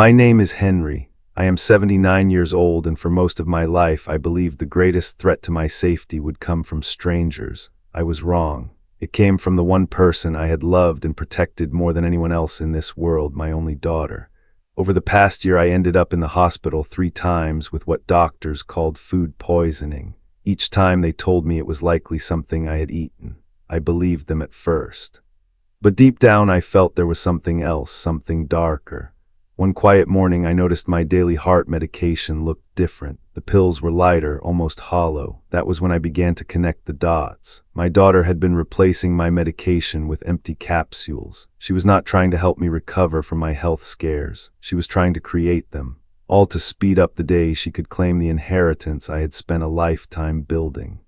My name is Henry. I am 79 years old, and for most of my life I believed the greatest threat to my safety would come from strangers. I was wrong. It came from the one person I had loved and protected more than anyone else in this world, my only daughter. Over the past year I ended up in the hospital 3 times with what doctors called food poisoning. Each time they told me it was likely something I had eaten. I believed them at first. But deep down I felt there was something else, something darker. One quiet morning I noticed my daily heart medication looked different. The pills were lighter, almost hollow. That was when I began to connect the dots. My daughter had been replacing my medication with empty capsules. She was not trying to help me recover from my health scares. She was trying to create them, all to speed up the day she could claim the inheritance I had spent a lifetime building.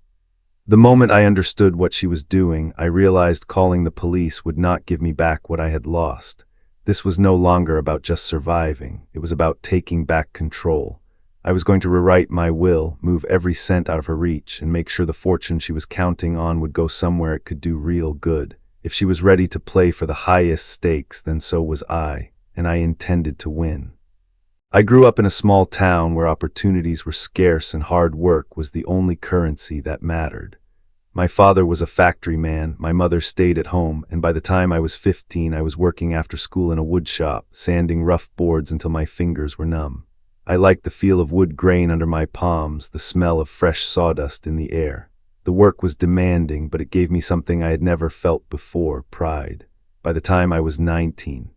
The moment I understood what she was doing, I realized calling the police would not give me back what I had lost. This was no longer about just surviving. It was about taking back control. I was going to rewrite my will, move every cent out of her reach, and make sure the fortune she was counting on would go somewhere it could do real good. If she was ready to play for the highest stakes, then so was I, and I intended to win. I grew up in a small town where opportunities were scarce and hard work was the only currency that mattered. My father was a factory man, my mother stayed at home, and by the time I was 15 I was working after school in a wood shop, sanding rough boards until my fingers were numb. I liked the feel of wood grain under my palms, the smell of fresh sawdust in the air. The work was demanding, but it gave me something I had never felt before, pride. By the time I was 19,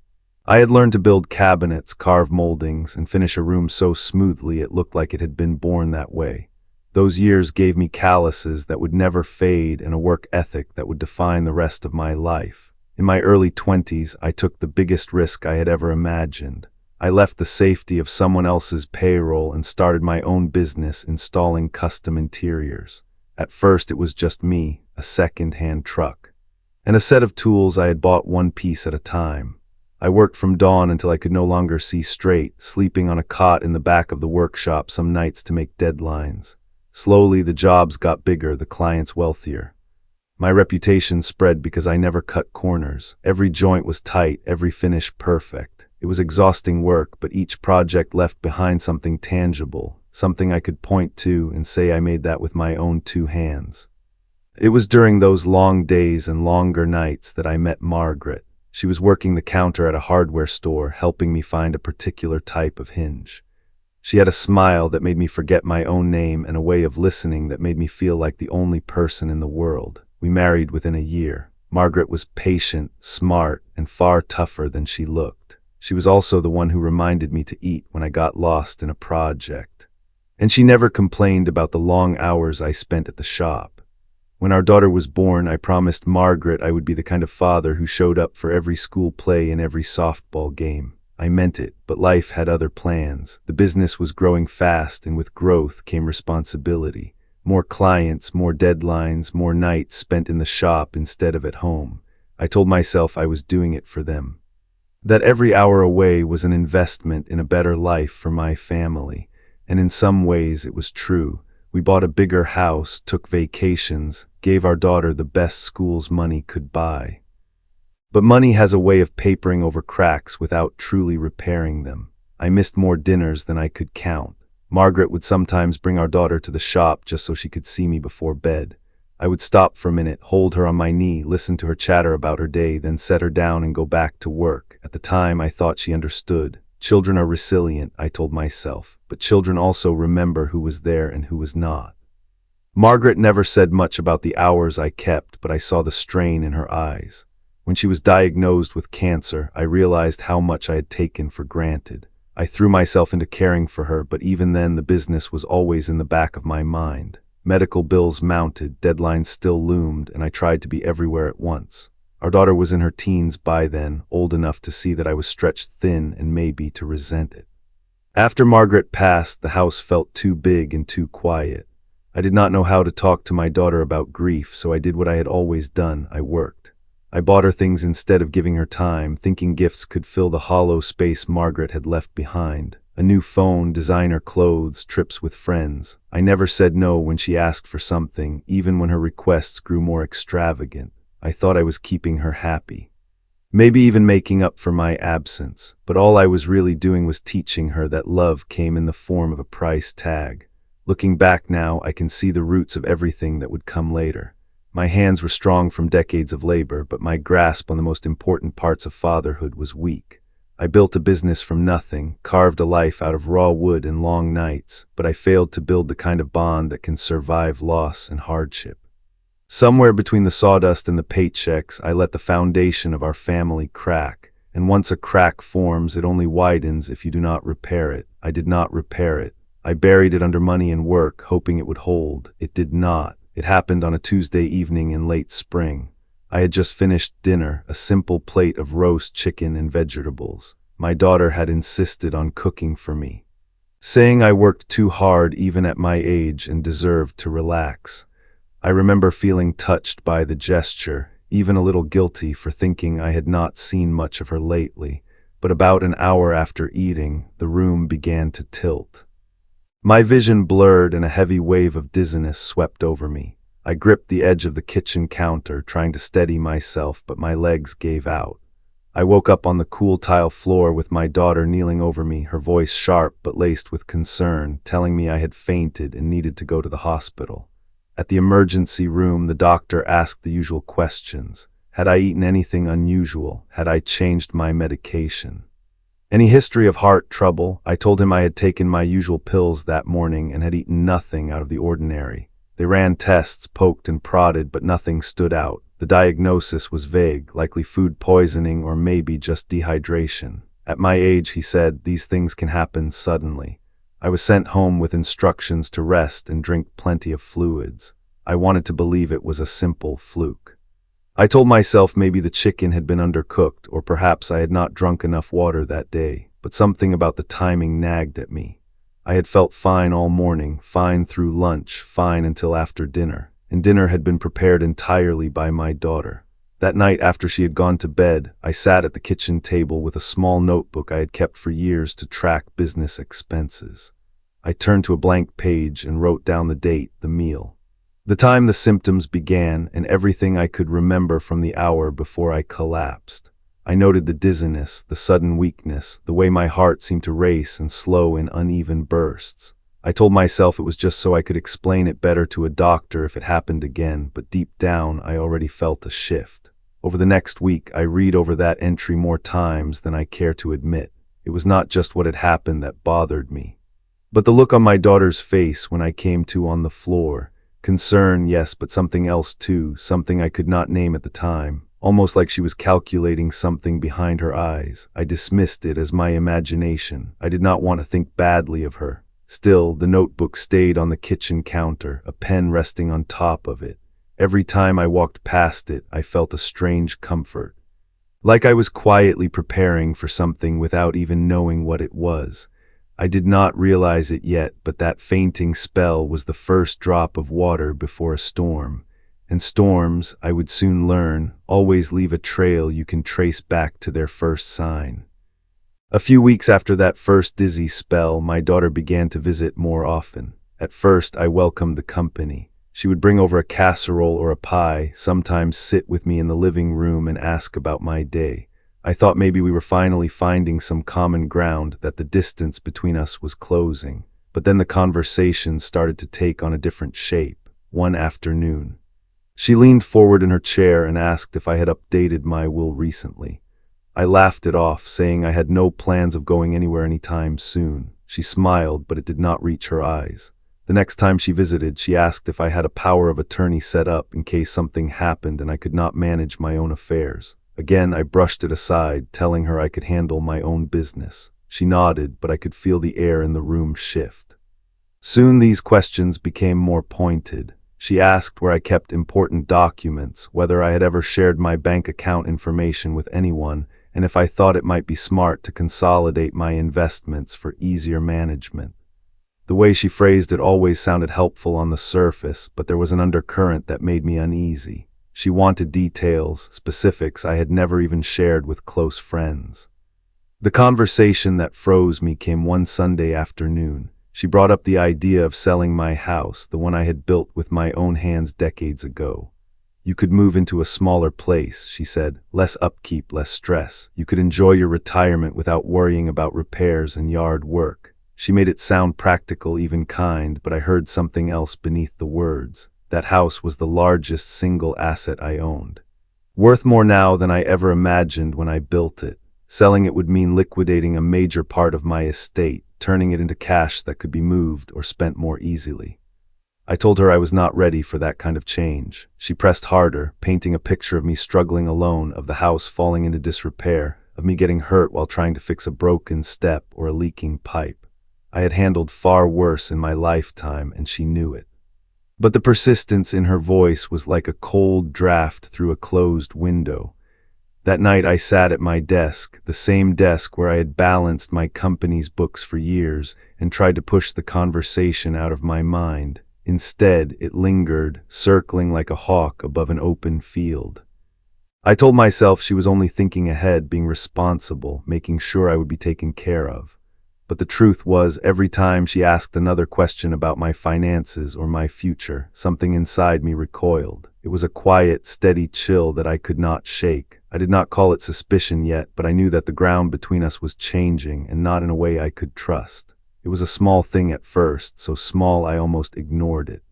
I had learned to build cabinets, carve moldings, and finish a room so smoothly it looked like it had been born that way. Those years gave me calluses that would never fade and a work ethic that would define the rest of my life. In my early 20s, I took the biggest risk I had ever imagined. I left the safety of someone else's payroll and started my own business installing custom interiors. At first it was just me, a second-hand truck, and a set of tools I had bought one piece at a time. I worked from dawn until I could no longer see straight, sleeping on a cot in the back of the workshop some nights to make deadlines. Slowly the jobs got bigger, the clients wealthier. My reputation spread because I never cut corners. Every joint was tight, every finish perfect. It was exhausting work, but each project left behind something tangible, something I could point to and say I made that with my own 2 hands. It was during those long days and longer nights that I met Margaret. She was working the counter at a hardware store, helping me find a particular type of hinge. She had a smile that made me forget my own name and a way of listening that made me feel like the only person in the world. We married within a year. Margaret was patient, smart, and far tougher than she looked. She was also the one who reminded me to eat when I got lost in a project. And she never complained about the long hours I spent at the shop. When our daughter was born, I promised Margaret I would be the kind of father who showed up for every school play and every softball game. I meant it, but life had other plans. The business was growing fast, and with growth came responsibility. More clients, more deadlines, more nights spent in the shop instead of at home. I told myself I was doing it for them. That every hour away was an investment in a better life for my family. And in some ways it was true. We bought a bigger house, took vacations, gave our daughter the best schools money could buy. But money has a way of papering over cracks without truly repairing them. I missed more dinners than I could count. Margaret would sometimes bring our daughter to the shop just so she could see me before bed. I would stop for a minute, hold her on my knee, listen to her chatter about her day, then set her down and go back to work. At the time, I thought she understood. Children are resilient, I told myself, but children also remember who was there and who was not. Margaret never said much about the hours I kept, but I saw the strain in her eyes. When she was diagnosed with cancer, I realized how much I had taken for granted. I threw myself into caring for her, but even then the business was always in the back of my mind. Medical bills mounted, deadlines still loomed, and I tried to be everywhere at once. Our daughter was in her teens by then, old enough to see that I was stretched thin and maybe to resent it. After Margaret passed, the house felt too big and too quiet. I did not know how to talk to my daughter about grief, so I did what I had always done. I worked. I bought her things instead of giving her time, thinking gifts could fill the hollow space Margaret had left behind. A new phone, designer clothes, trips with friends. I never said no when she asked for something, even when her requests grew more extravagant. I thought I was keeping her happy. maybe even making up for my absence, but all I was really doing was teaching her that love came in the form of a price tag. Looking back now, I can see the roots of everything that would come later. My hands were strong from decades of labor, but my grasp on the most important parts of fatherhood was weak. I built a business from nothing, carved a life out of raw wood and long nights, but I failed to build the kind of bond that can survive loss and hardship. Somewhere between the sawdust and the paychecks, I let the foundation of our family crack, and once a crack forms, it only widens if you do not repair it. I did not repair it. I buried it under money and work, hoping it would hold. It did not. It happened on a Tuesday evening in late spring. I had just finished dinner, a simple plate of roast chicken and vegetables. My daughter had insisted on cooking for me, saying I worked too hard even at my age and deserved to relax. I remember feeling touched by the gesture, even a little guilty for thinking I had not seen much of her lately, but about an hour after eating, the room began to tilt. My vision blurred and a heavy wave of dizziness swept over me. I gripped the edge of the kitchen counter, trying to steady myself, but my legs gave out. I woke up on the cool tile floor with my daughter kneeling over me, her voice sharp but laced with concern, telling me I had fainted and needed to go to the hospital. At the emergency room, the doctor asked the usual questions. Had I eaten anything unusual? Had I changed my medication? Any history of heart trouble? I told him I had taken my usual pills that morning and had eaten nothing out of the ordinary. They ran tests, poked and prodded, but nothing stood out. The diagnosis was vague, likely food poisoning or maybe just dehydration. At my age, he said, these things can happen suddenly. I was sent home with instructions to rest and drink plenty of fluids. I wanted to believe it was a simple fluke. I told myself maybe the chicken had been undercooked, or perhaps I had not drunk enough water that day, but something about the timing nagged at me. I had felt fine all morning, fine through lunch, fine until after dinner, and dinner had been prepared entirely by my daughter. That night after she had gone to bed, I sat at the kitchen table with a small notebook I had kept for years to track business expenses. I turned to a blank page and wrote down the date, the meal, the time the symptoms began, and everything I could remember from the hour before I collapsed. I noted the dizziness, the sudden weakness, the way my heart seemed to race and slow in uneven bursts. I told myself it was just so I could explain it better to a doctor if it happened again, but deep down I already felt a shift. Over the next week, I read over that entry more times than I care to admit. It was not just what had happened that bothered me, but the look on my daughter's face when I came to on the floor. Concern, yes, but something else too, something I could not name at the time. Almost like she was calculating something behind her eyes. I dismissed it as my imagination. I did not want to think badly of her. Still, the notebook stayed on the kitchen counter, a pen resting on top of it. Every time I walked past it, I felt a strange comfort. Like I was quietly preparing for something without even knowing what it was. I did not realize it yet, but that fainting spell was the first drop of water before a storm. And storms, I would soon learn, always leave a trail you can trace back to their first sign. A few weeks after that first dizzy spell, my daughter began to visit more often. At first, I welcomed the company. She would bring over a casserole or a pie, sometimes sit with me in the living room and ask about my day. I thought maybe we were finally finding some common ground, that the distance between us was closing. But then the conversation started to take on a different shape. One afternoon, she leaned forward in her chair and asked if I had updated my will recently. I laughed it off, saying I had no plans of going anywhere anytime soon. She smiled, but it did not reach her eyes. The next time she visited, she asked if I had a power of attorney set up in case something happened and I could not manage my own affairs. Again, I brushed it aside, telling her I could handle my own business. She nodded, but I could feel the air in the room shift. Soon these questions became more pointed. She asked where I kept important documents, whether I had ever shared my bank account information with anyone, and if I thought it might be smart to consolidate my investments for easier management. The way she phrased it always sounded helpful on the surface, but there was an undercurrent that made me uneasy. She wanted details, specifics I had never even shared with close friends. The conversation that froze me came one Sunday afternoon. She brought up the idea of selling my house, the one I had built with my own hands decades ago. You could move into a smaller place, she said. Less upkeep, less stress. You could enjoy your retirement without worrying about repairs and yard work. She made it sound practical, even kind, but I heard something else beneath the words. That house was the largest single asset I owned. Worth more now than I ever imagined when I built it. Selling it would mean liquidating a major part of my estate, turning it into cash that could be moved or spent more easily. I told her I was not ready for that kind of change. She pressed harder, painting a picture of me struggling alone, of the house falling into disrepair, of me getting hurt while trying to fix a broken step or a leaking pipe. I had handled far worse in my lifetime, and she knew it. But the persistence in her voice was like a cold draft through a closed window. That night I sat at my desk, the same desk where I had balanced my company's books for years, and tried to push the conversation out of my mind. Instead, it lingered, circling like a hawk above an open field. I told myself she was only thinking ahead, being responsible, making sure I would be taken care of. But the truth was, every time she asked another question about my finances or my future, something inside me recoiled. It was a quiet, steady chill that I could not shake. I did not call it suspicion yet, but I knew that the ground between us was changing, and not in a way I could trust. It was a small thing at first, so small I almost ignored it.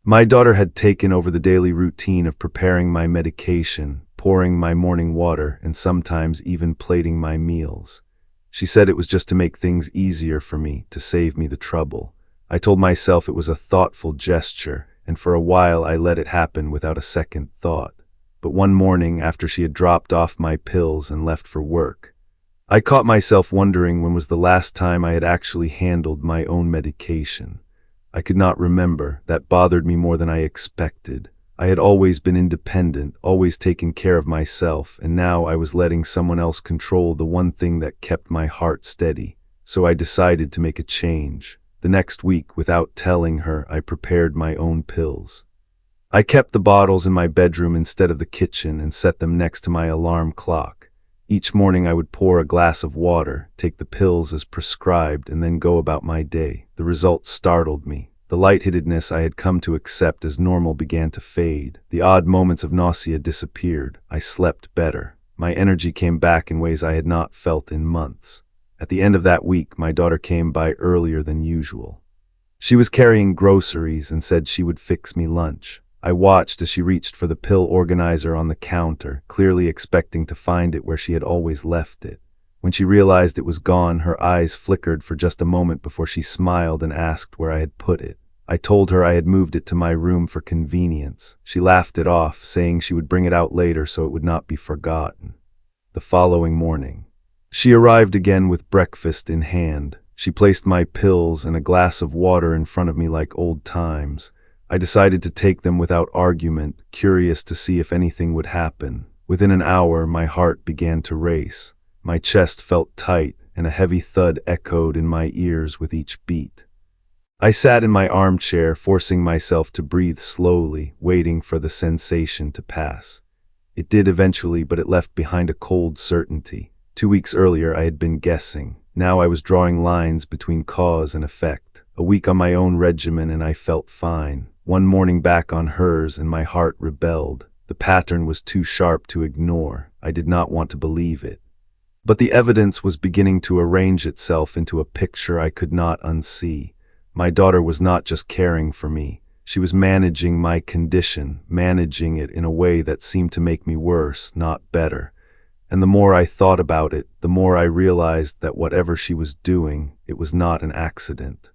My daughter had taken over the daily routine of preparing my medication, pouring my morning water, and sometimes even plating my meals. She said it was just to make things easier for me, to save me the trouble. I told myself it was a thoughtful gesture, and for a while I let it happen without a second thought. But one morning, after she had dropped off my pills and left for work, I caught myself wondering when was the last time I had actually handled my own medication. I could not remember. That bothered me more than I expected. I had always been independent, always taken care of myself, and now I was letting someone else control the one thing that kept my heart steady. So I decided to make a change. The next week, without telling her, I prepared my own pills. I kept the bottles in my bedroom instead of the kitchen and set them next to my alarm clock. Each morning I would pour a glass of water, take the pills as prescribed, and then go about my day. The results startled me. The lightheadedness I had come to accept as normal began to fade. The odd moments of nausea disappeared. I slept better. My energy came back in ways I had not felt in months. At the end of that week, my daughter came by earlier than usual. She was carrying groceries and said she would fix me lunch. I watched as she reached for the pill organizer on the counter, clearly expecting to find it where she had always left it. When she realized it was gone, her eyes flickered for just a moment before she smiled and asked where I had put it. I told her I had moved it to my room for convenience. She laughed it off, saying she would bring it out later so it would not be forgotten. The following morning, she arrived again with breakfast in hand. She placed my pills and a glass of water in front of me like old times. I decided to take them without argument, curious to see if anything would happen. Within an hour, my heart began to race. My chest felt tight, and a heavy thud echoed in my ears with each beat. I sat in my armchair, forcing myself to breathe slowly, waiting for the sensation to pass. It did eventually, but it left behind a cold certainty. 2 weeks earlier, I had been guessing. Now I was drawing lines between cause and effect. A week on my own regimen, and I felt fine. One morning back on hers, and my heart rebelled. The pattern was too sharp to ignore. I did not want to believe it. But the evidence was beginning to arrange itself into a picture I could not unsee. My daughter was not just caring for me. She was managing my condition, managing it in a way that seemed to make me worse, not better. And the more I thought about it, the more I realized that whatever she was doing, it was not an accident.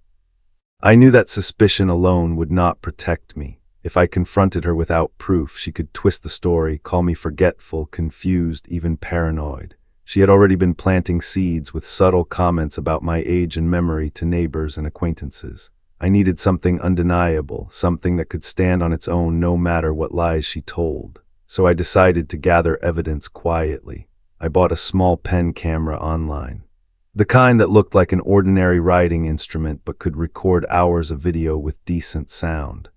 I knew that suspicion alone would not protect me. If I confronted her without proof, she could twist the story, call me forgetful, confused, even paranoid. She had already been planting seeds with subtle comments about my age and memory to neighbors and acquaintances. I needed something undeniable, something that could stand on its own no matter what lies she told. So I decided to gather evidence quietly. I bought a small pen camera online. The kind that looked like an ordinary writing instrument but could record hours of video with decent sound.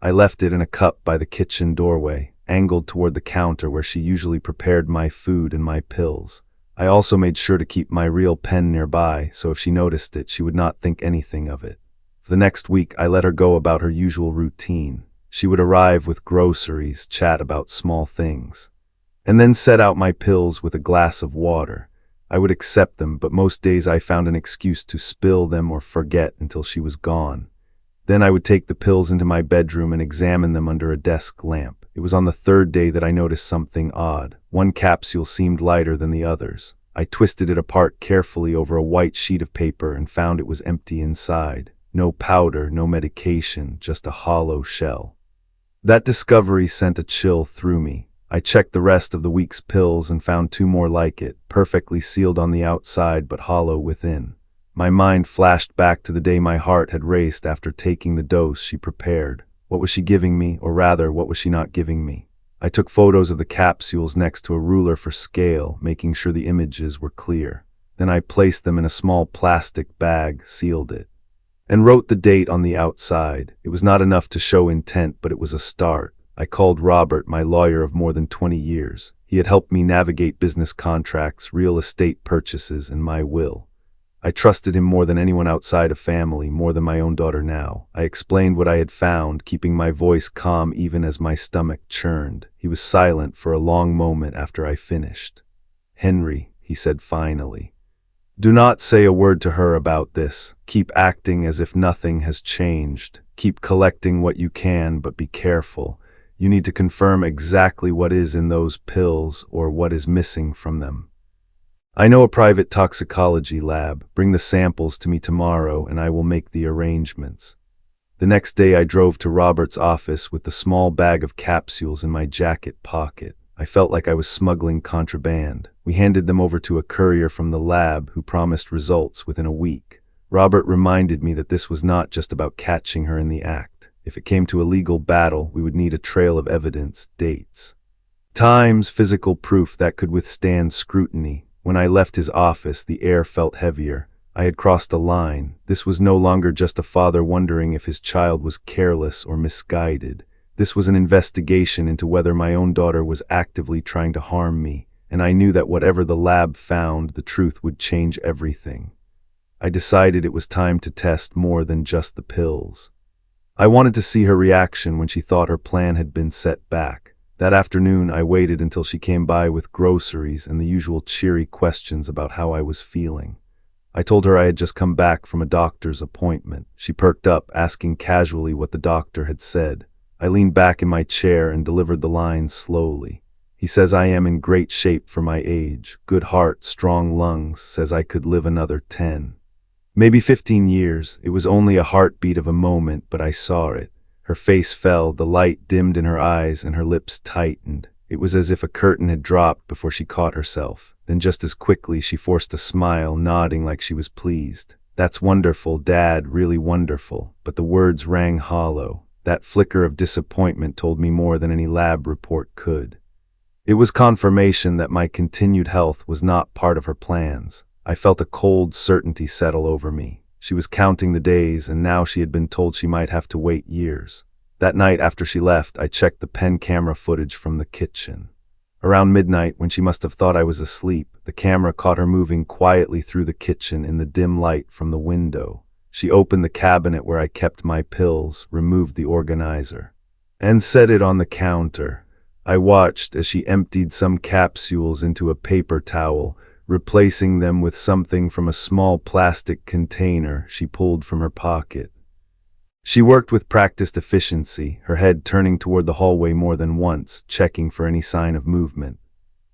I left it in a cup by the kitchen doorway, angled toward the counter where she usually prepared my food and my pills. I also made sure to keep my real pen nearby, so if she noticed it, she would not think anything of it. For the next week, I let her go about her usual routine. She would arrive with groceries, chat about small things, and then set out my pills with a glass of water. I would accept them, but most days I found an excuse to spill them or forget until she was gone. Then I would take the pills into my bedroom and examine them under a desk lamp. It was on the third day that I noticed something odd. One capsule seemed lighter than the others. I twisted it apart carefully over a white sheet of paper and found it was empty inside. No powder, no medication, just a hollow shell. That discovery sent a chill through me. I checked the rest of the week's pills and found two more like it, perfectly sealed on the outside but hollow within. My mind flashed back to the day my heart had raced after taking the dose she prepared. What was she giving me, or rather, what was she not giving me? I took photos of the capsules next to a ruler for scale, making sure the images were clear. Then I placed them in a small plastic bag, sealed it, and wrote the date on the outside. It was not enough to show intent, but it was a start. I called Robert, my lawyer of more than 20 years. He had helped me navigate business contracts, real estate purchases, and my will. I trusted him more than anyone outside of family, more than my own daughter now. I explained what I had found, keeping my voice calm even as my stomach churned. He was silent for a long moment after I finished. "Henry," he said finally, "do not say a word to her about this. Keep acting as if nothing has changed. Keep collecting what you can, but be careful. You need to confirm exactly what is in those pills or what is missing from them. I know a private toxicology lab. Bring the samples to me tomorrow and I will make the arrangements." The next day I drove to Robert's office with the small bag of capsules in my jacket pocket. I felt like I was smuggling contraband. We handed them over to a courier from the lab who promised results within a week. Robert reminded me that this was not just about catching her in the act. If it came to a legal battle, we would need a trail of evidence, dates, times, physical proof that could withstand scrutiny. When I left his office, the air felt heavier. I had crossed a line. This was no longer just a father wondering if his child was careless or misguided. This was an investigation into whether my own daughter was actively trying to harm me, and I knew that whatever the lab found, the truth would change everything. I decided it was time to test more than just the pills. I wanted to see her reaction when she thought her plan had been set back. That afternoon, I waited until she came by with groceries and the usual cheery questions about how I was feeling. I told her I had just come back from a doctor's appointment. She perked up, asking casually what the doctor had said. I leaned back in my chair and delivered the lines slowly. "He says I am in great shape for my age. Good heart, strong lungs, says I could live another 10. Maybe 15 years. It was only a heartbeat of a moment, but I saw it. Her face fell, the light dimmed in her eyes, and her lips tightened. It was as if a curtain had dropped before she caught herself. Then just as quickly she forced a smile, nodding like she was pleased. "That's wonderful, Dad, really wonderful." But the words rang hollow. That flicker of disappointment told me more than any lab report could. It was confirmation that my continued health was not part of her plans. I felt a cold certainty settle over me. She was counting the days, and now she had been told she might have to wait years. That night after she left, I checked the pen camera footage from the kitchen. Around midnight, when she must have thought I was asleep, the camera caught her moving quietly through the kitchen in the dim light from the window. She opened the cabinet where I kept my pills, removed the organizer, and set it on the counter. I watched as she emptied some capsules into a paper towel, replacing them with something from a small plastic container she pulled from her pocket. She worked with practiced efficiency, her head turning toward the hallway more than once, checking for any sign of movement.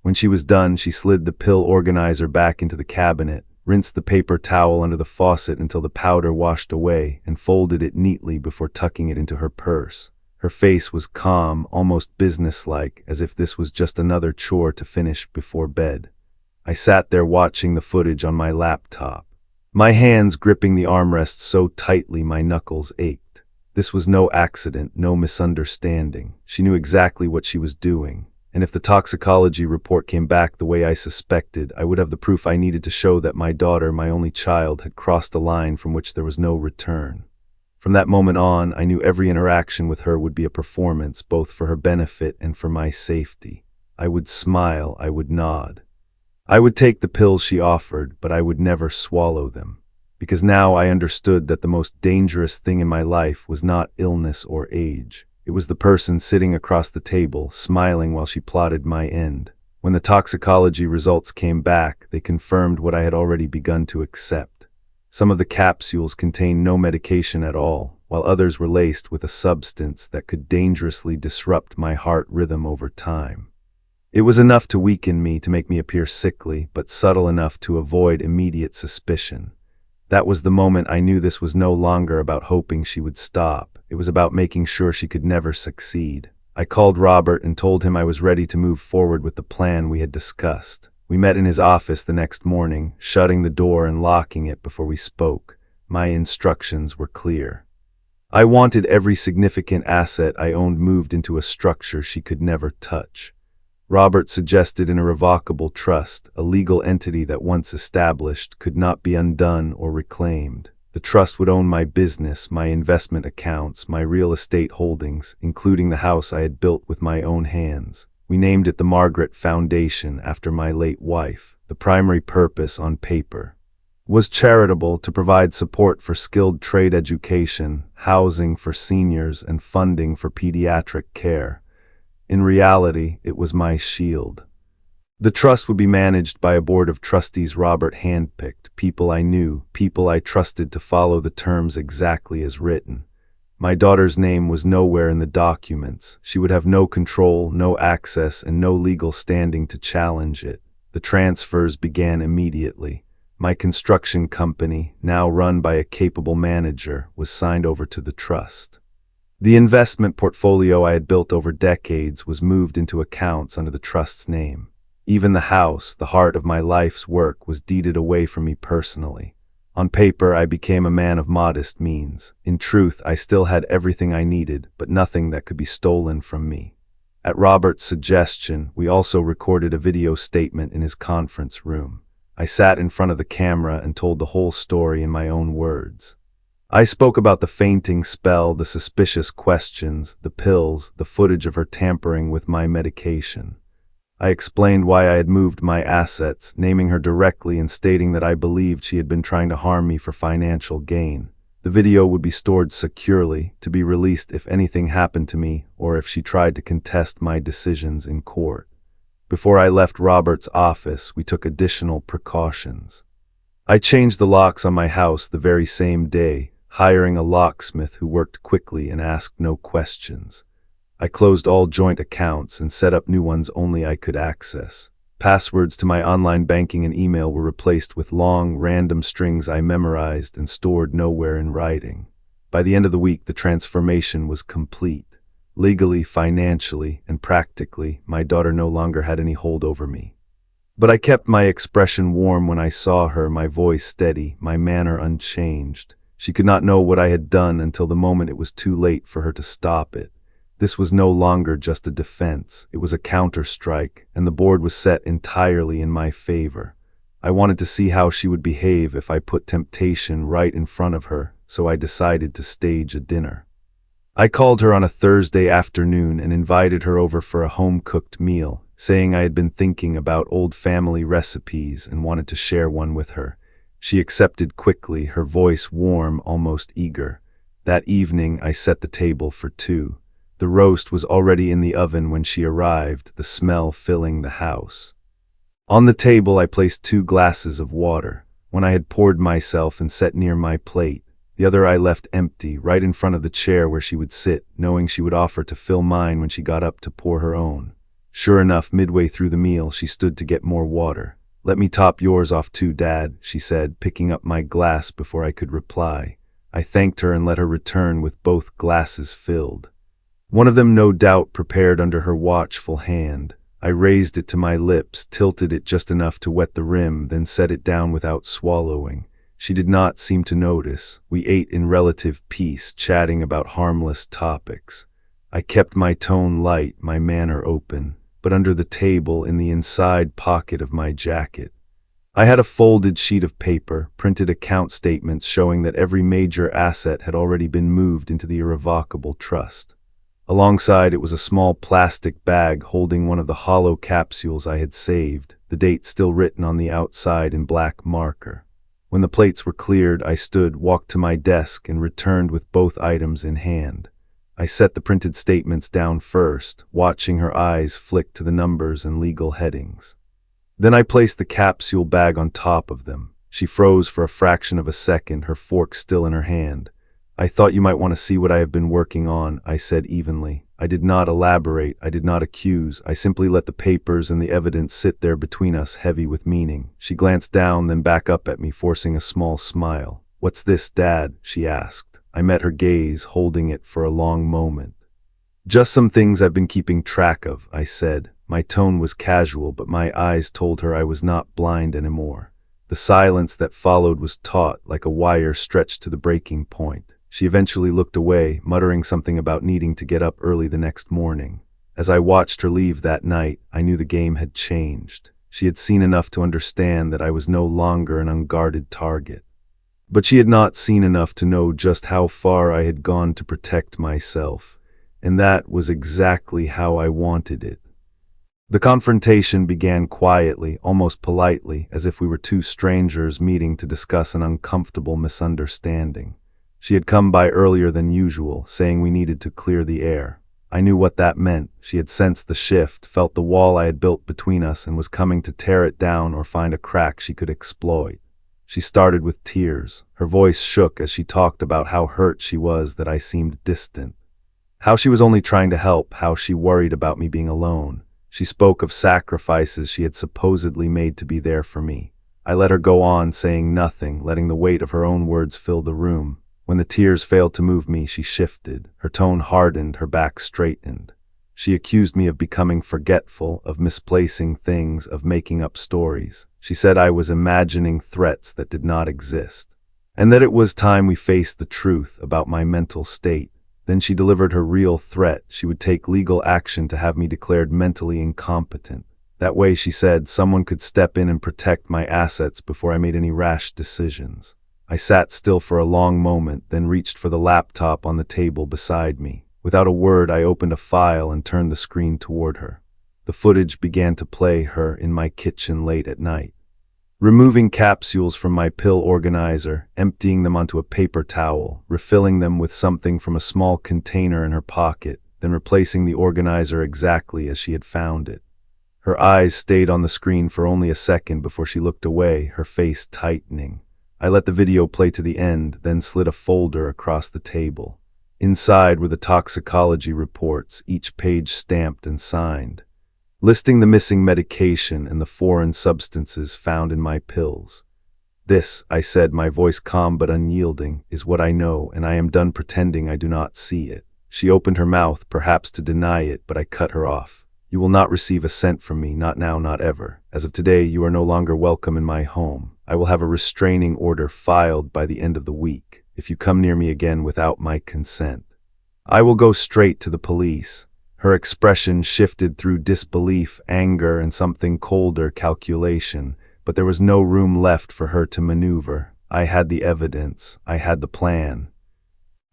When she was done, she slid the pill organizer back into the cabinet, rinsed the paper towel under the faucet until the powder washed away, and folded it neatly before tucking it into her purse. Her face was calm, almost businesslike, as if this was just another chore to finish before bed. I sat there watching the footage on my laptop, my hands gripping the armrests so tightly my knuckles ached. This was no accident, no misunderstanding. She knew exactly what she was doing, and if the toxicology report came back the way I suspected, I would have the proof I needed to show that my daughter, my only child, had crossed a line from which there was no return. From that moment on, I knew every interaction with her would be a performance, both for her benefit and for my safety. I would smile, I would nod. I would take the pills she offered, but I would never swallow them, because now I understood that the most dangerous thing in my life was not illness or age. It was the person sitting across the table, smiling while she plotted my end. When the toxicology results came back, they confirmed what I had already begun to accept. Some of the capsules contained no medication at all, while others were laced with a substance that could dangerously disrupt my heart rhythm over time. It was enough to weaken me, to make me appear sickly, but subtle enough to avoid immediate suspicion. That was the moment I knew this was no longer about hoping she would stop. It was about making sure she could never succeed. I called Robert and told him I was ready to move forward with the plan we had discussed. We met in his office the next morning, shutting the door and locking it before we spoke. My instructions were clear. I wanted every significant asset I owned moved into a structure she could never touch. Robert suggested an irrevocable trust, a legal entity that once established could not be undone or reclaimed. The trust would own my business, my investment accounts, my real estate holdings, including the house I had built with my own hands. We named it the Margaret Foundation after my late wife. The primary purpose, on paper, was charitable, to provide support for skilled trade education, housing for seniors, and funding for pediatric care. In reality, it was my shield. The trust would be managed by a board of trustees Robert handpicked, people I knew, people I trusted to follow the terms exactly as written. My daughter's name was nowhere in the documents. She would have no control, no access, and no legal standing to challenge it. The transfers began immediately. My construction company, now run by a capable manager, was signed over to the trust. The investment portfolio I had built over decades was moved into accounts under the trust's name. Even the house, the heart of my life's work, was deeded away from me personally. On paper, I became a man of modest means. In truth, I still had everything I needed, but nothing that could be stolen from me. At Robert's suggestion, we also recorded a video statement in his conference room. I sat in front of the camera and told the whole story in my own words. I spoke about the fainting spell, the suspicious questions, the pills, the footage of her tampering with my medication. I explained why I had moved my assets, naming her directly and stating that I believed she had been trying to harm me for financial gain. The video would be stored securely, to be released if anything happened to me or if she tried to contest my decisions in court. Before I left Robert's office, we took additional precautions. I changed the locks on my house the very same day, hiring a locksmith who worked quickly and asked no questions. I closed all joint accounts and set up new ones only I could access. Passwords to my online banking and email were replaced with long, random strings I memorized and stored nowhere in writing. By the end of the week, the transformation was complete. Legally, financially, and practically, my daughter no longer had any hold over me. But I kept my expression warm when I saw her, my voice steady, my manner unchanged. She could not know what I had done until the moment it was too late for her to stop it. This was no longer just a defense, it was a counter-strike, and the board was set entirely in my favor. I wanted to see how she would behave if I put temptation right in front of her, so I decided to stage a dinner. I called her on a Thursday afternoon and invited her over for a home-cooked meal, saying I had been thinking about old family recipes and wanted to share one with her. She accepted quickly, her voice warm, almost eager. That evening, I set the table for two. The roast was already in the oven when she arrived, the smell filling the house. On the table, I placed 2 glasses of water. One I had poured myself and set near my plate. The other I left empty, right in front of the chair where she would sit, knowing she would offer to fill mine when she got up to pour her own. Sure enough, midway through the meal, she stood to get more water. "Let me top yours off too, Dad," she said, picking up my glass before I could reply. I thanked her and let her return with both glasses filled. One of them no doubt prepared under her watchful hand. I raised it to my lips, tilted it just enough to wet the rim, then set it down without swallowing. She did not seem to notice. We ate in relative peace, chatting about harmless topics. I kept my tone light, my manner open, but under the table, in the inside pocket of my jacket, I had a folded sheet of paper, printed account statements showing that every major asset had already been moved into the irrevocable trust. Alongside it was a small plastic bag holding one of the hollow capsules I had saved, the date still written on the outside in black marker. When the plates were cleared, I stood, walked to my desk, and returned with both items in hand. I set the printed statements down first, watching her eyes flick to the numbers and legal headings. Then I placed the capsule bag on top of them. She froze for a fraction of a second, her fork still in her hand. "I thought you might want to see what I have been working on," I said evenly. I did not elaborate, I did not accuse, I simply let the papers and the evidence sit there between us, heavy with meaning. She glanced down, then back up at me, forcing a small smile. "What's this, Dad?" she asked. I met her gaze, holding it for a long moment. "Just some things I've been keeping track of," I said. My tone was casual, but my eyes told her I was not blind anymore. The silence that followed was taut, like a wire stretched to the breaking point. She eventually looked away, muttering something about needing to get up early the next morning. As I watched her leave that night, I knew the game had changed. She had seen enough to understand that I was no longer an unguarded target. But she had not seen enough to know just how far I had gone to protect myself, and that was exactly how I wanted it. The confrontation began quietly, almost politely, as if we were two strangers meeting to discuss an uncomfortable misunderstanding. She had come by earlier than usual, saying we needed to clear the air. I knew what that meant. She had sensed the shift, felt the wall I had built between us, and was coming to tear it down or find a crack she could exploit. She started with tears. Her voice shook as she talked about how hurt she was that I seemed distant. How she was only trying to help, how she worried about me being alone. She spoke of sacrifices she had supposedly made to be there for me. I let her go on, saying nothing, letting the weight of her own words fill the room. When the tears failed to move me, she shifted. Her tone hardened, her back straightened. She accused me of becoming forgetful, of misplacing things, of making up stories. She said I was imagining threats that did not exist, and that it was time we faced the truth about my mental state. Then she delivered her real threat. She would take legal action to have me declared mentally incompetent. That way, she said, someone could step in and protect my assets before I made any rash decisions. I sat still for a long moment, then reached for the laptop on the table beside me. Without a word, I opened a file and turned the screen toward her. The footage began to play her in my kitchen late at night. Removing capsules from my pill organizer, emptying them onto a paper towel, refilling them with something from a small container in her pocket, then replacing the organizer exactly as she had found it. Her eyes stayed on the screen for only a second before she looked away, her face tightening. I let the video play to the end, then slid a folder across the table. Inside were the toxicology reports, each page stamped and signed, listing the missing medication and the foreign substances found in my pills. "This," I said, my voice calm but unyielding, "is what I know, and I am done pretending I do not see it." She opened her mouth, perhaps to deny it, but I cut her off. "You will not receive a cent from me, not now, not ever. As of today, you are no longer welcome in my home. I will have a restraining order filed by the end of the week if you come near me again without my consent. I will go straight to the police." Her expression shifted through disbelief, anger, and something colder, calculation, but there was no room left for her to maneuver. I had the evidence, I had the plan.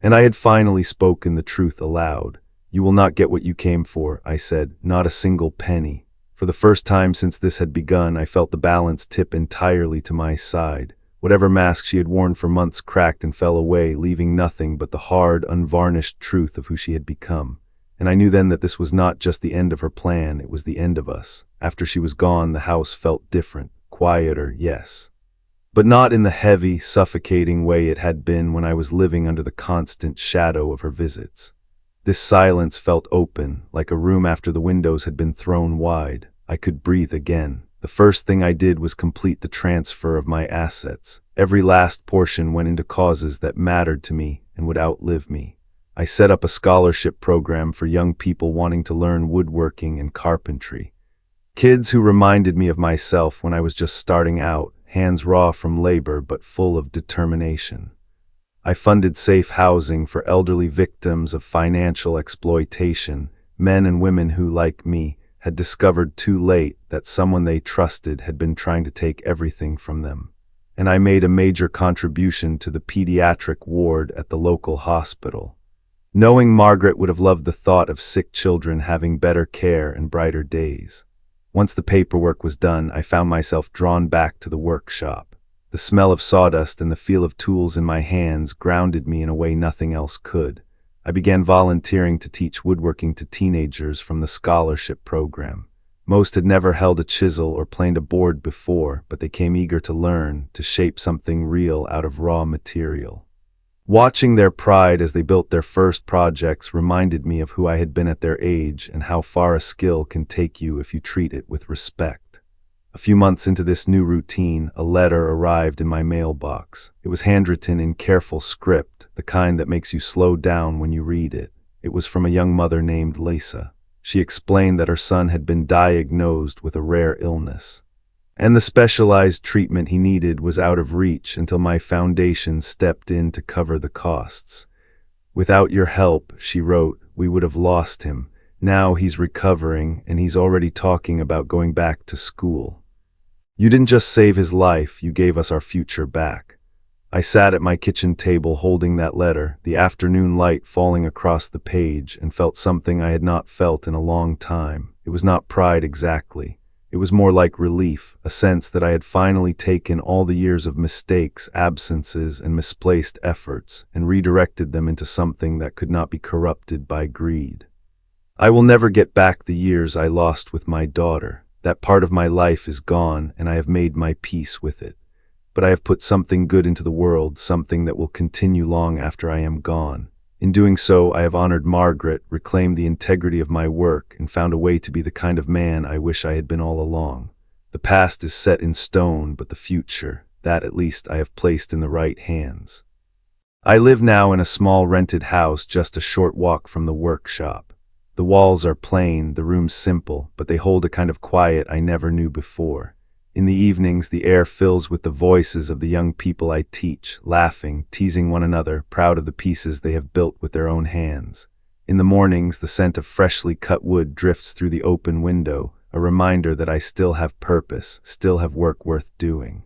And I had finally spoken the truth aloud. "You will not get what you came for," I said, "not a single penny." For the first time since this had begun, I felt the balance tip entirely to my side. Whatever mask she had worn for months cracked and fell away, leaving nothing but the hard, unvarnished truth of who she had become. And I knew then that this was not just the end of her plan, it was the end of us. After she was gone, the house felt different, quieter, yes, but not in the heavy, suffocating way it had been when I was living under the constant shadow of her visits. This silence felt open, like a room after the windows had been thrown wide. I could breathe again. The first thing I did was complete the transfer of my assets. Every last portion went into causes that mattered to me and would outlive me. I set up a scholarship program for young people wanting to learn woodworking and carpentry. Kids who reminded me of myself when I was just starting out, hands raw from labor but full of determination. I funded safe housing for elderly victims of financial exploitation, men and women who, like me, had discovered too late that someone they trusted had been trying to take everything from them. And I made a major contribution to the pediatric ward at the local hospital. Knowing Margaret would have loved the thought of sick children having better care and brighter days. Once the paperwork was done, I found myself drawn back to the workshop. The smell of sawdust and the feel of tools in my hands grounded me in a way nothing else could. I began volunteering to teach woodworking to teenagers from the scholarship program. Most had never held a chisel or planed a board before, but they came eager to learn, to shape something real out of raw material. Watching their pride as they built their first projects reminded me of who I had been at their age and how far a skill can take you if you treat it with respect. A few months into this new routine, a letter arrived in my mailbox. It was handwritten in careful script, the kind that makes you slow down when you read it. It was from a young mother named Lisa. She explained that her son had been diagnosed with a rare illness, and the specialized treatment he needed was out of reach until my foundation stepped in to cover the costs. "Without your help," she wrote, "we would have lost him. Now he's recovering, and he's already talking about going back to school. You didn't just save his life, you gave us our future back." I sat at my kitchen table holding that letter, the afternoon light falling across the page, and felt something I had not felt in a long time. It was not pride exactly. It was more like relief, a sense that I had finally taken all the years of mistakes, absences, and misplaced efforts, and redirected them into something that could not be corrupted by greed. I will never get back the years I lost with my daughter. That part of my life is gone, and I have made my peace with it. But I have put something good into the world, something that will continue long after I am gone. In doing so, I have honored Margaret, reclaimed the integrity of my work, and found a way to be the kind of man I wish I had been all along. The past is set in stone, but the future, that at least I have placed in the right hands. I live now in a small rented house just a short walk from the workshop. The walls are plain, the rooms simple, but they hold a kind of quiet I never knew before. In the evenings, the air fills with the voices of the young people I teach, laughing, teasing one another, proud of the pieces they have built with their own hands. In the mornings, the scent of freshly cut wood drifts through the open window, a reminder that I still have purpose, still have work worth doing.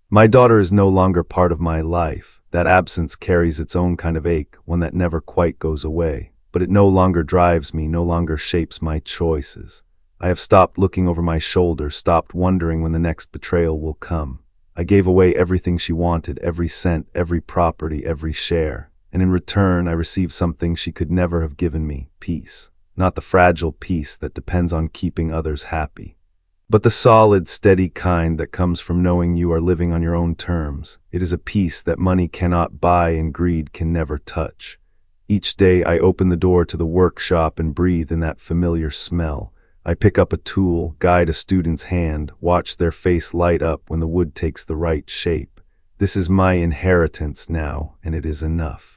My daughter is no longer part of my life. That absence carries its own kind of ache, one that never quite goes away. But it no longer drives me, no longer shapes my choices. I have stopped looking over my shoulder, stopped wondering when the next betrayal will come. I gave away everything she wanted, every cent, every property, every share. And in return, I received something she could never have given me, peace. Not the fragile peace that depends on keeping others happy, but the solid, steady kind that comes from knowing you are living on your own terms. It is a peace that money cannot buy and greed can never touch. Each day I open the door to the workshop and breathe in that familiar smell. I pick up a tool, guide a student's hand, watch their face light up when the wood takes the right shape. This is my inheritance now, and it is enough.